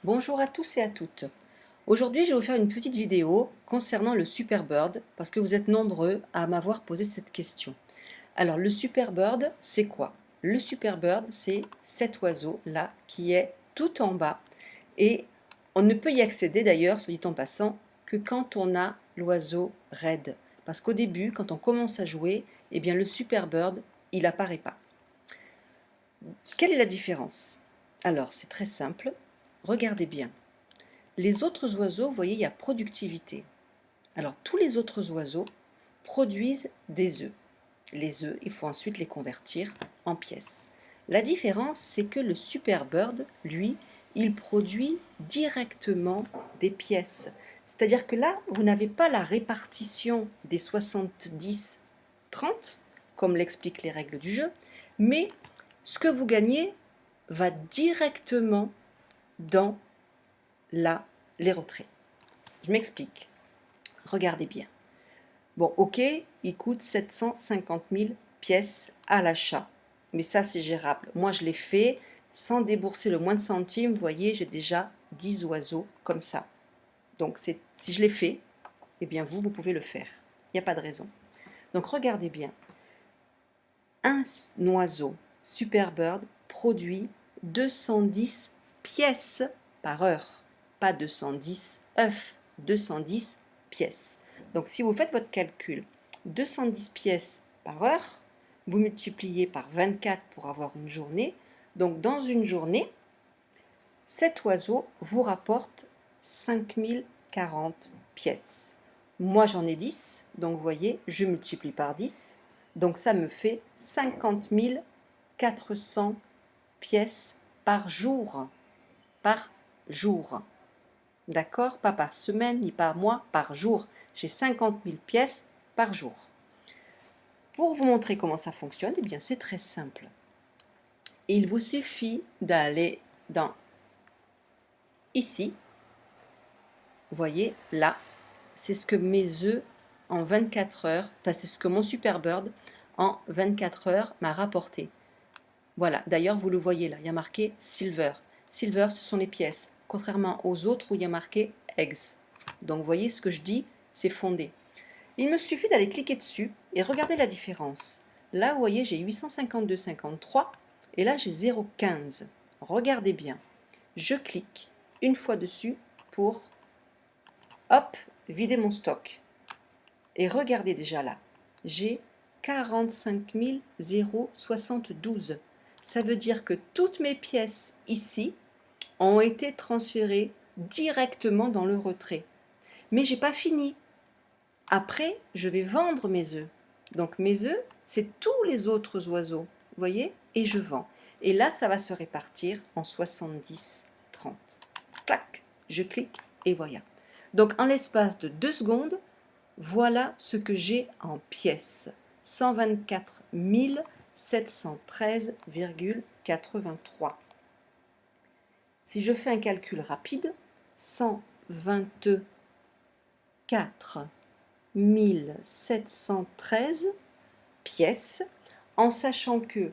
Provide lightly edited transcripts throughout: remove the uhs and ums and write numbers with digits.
Bonjour à tous et à toutes. Aujourd'hui, je vais vous faire une petite vidéo concernant le Superbird parce que vous êtes nombreux à m'avoir posé cette question. Alors, le Superbird, c'est quoi? Le Superbird, c'est cet oiseau-là qui est tout en bas et on ne peut y accéder d'ailleurs, soit dit en passant, que quand on a l'oiseau raide. Parce qu'au début, quand on commence à jouer, eh bien le Superbird, il apparaît pas. Quelle est la différence? Alors, c'est très simple. Regardez bien. Les autres oiseaux, vous voyez, il y a productivité. Alors, tous les autres oiseaux produisent des œufs. Les œufs, il faut ensuite les convertir en pièces. La différence, c'est que le Superbird, lui, il produit directement des pièces. C'est-à-dire que là, vous n'avez pas la répartition des 70-30, comme l'expliquent les règles du jeu, mais ce que vous gagnez va directement dans les retraits. Je m'explique. Regardez bien. Bon, ok, il coûte 750 000 pièces à l'achat. Mais ça, c'est gérable. Moi, je l'ai fait sans débourser le moins de centimes. Vous voyez, j'ai déjà 10 oiseaux comme ça. Donc, si je l'ai fait, eh bien, vous pouvez le faire. Il n'y a pas de raison. Donc, regardez bien. Un oiseau Superbird produit 210 pièces par heure. Pas 210 œufs, 210 pièces. Donc si vous faites votre calcul, 210 pièces par heure, vous multipliez par 24 pour avoir une journée. Donc dans une journée, cet oiseau vous rapporte 5040 pièces. Moi j'en ai 10, donc vous voyez, je multiplie par 10. Donc ça me fait 50 400 pièces par jour. Par jour. D'accord? Pas par semaine ni par mois, par jour. J'ai 50 000 pièces par jour. Pour vous montrer comment ça fonctionne, eh bien c'est très simple. Il vous suffit d'aller dans ici. Vous voyez, là, c'est ce que mes œufs en 24 heures, enfin c'est ce que mon Superbird en 24 heures m'a rapporté. Voilà, d'ailleurs vous le voyez là, il y a marqué Silver. Silver, ce sont les pièces, contrairement aux autres où il y a marqué Eggs. Donc vous voyez ce que je dis, c'est fondé. Il me suffit d'aller cliquer dessus et regarder la différence. Là, vous voyez, j'ai 852,53 et là, j'ai 0,15. Regardez bien. Je clique une fois dessus pour, hop, vider mon stock. Et regardez déjà là, j'ai 45 072. Ça veut dire que toutes mes pièces ici ont été transférées directement dans le retrait. Mais j'ai pas fini. Après, je vais vendre mes œufs. Donc mes œufs, c'est tous les autres oiseaux, vous voyez, et je vends. Et là, ça va se répartir en 70-30. Clac, je clique et voilà. Donc en l'espace de 2 secondes, voilà ce que j'ai en pièces. 124 713,83. Si je fais un calcul rapide, 124 713 pièces, en sachant que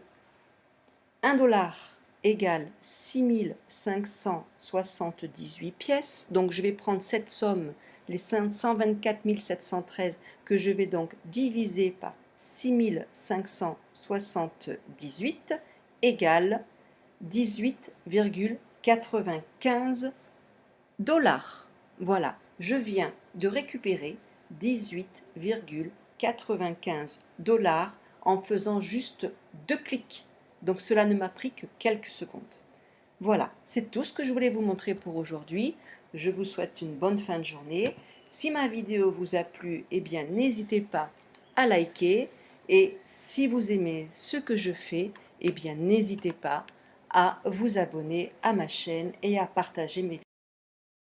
1 dollar égale 6578 pièces. Donc je vais prendre cette somme, les 124 713, que je vais donc diviser par 6578 égale 18,95 dollars. Voilà, je viens de récupérer 18,95 dollars en faisant juste 2 clics. Donc cela ne m'a pris que quelques secondes. Voilà, c'est tout ce que je voulais vous montrer pour aujourd'hui. Je vous souhaite une bonne fin de journée. Si ma vidéo vous a plu, eh bien n'hésitez pas à liker. Et si vous aimez ce que je fais, eh bien n'hésitez pas à vous abonner à ma chaîne et à partager mes vidéos.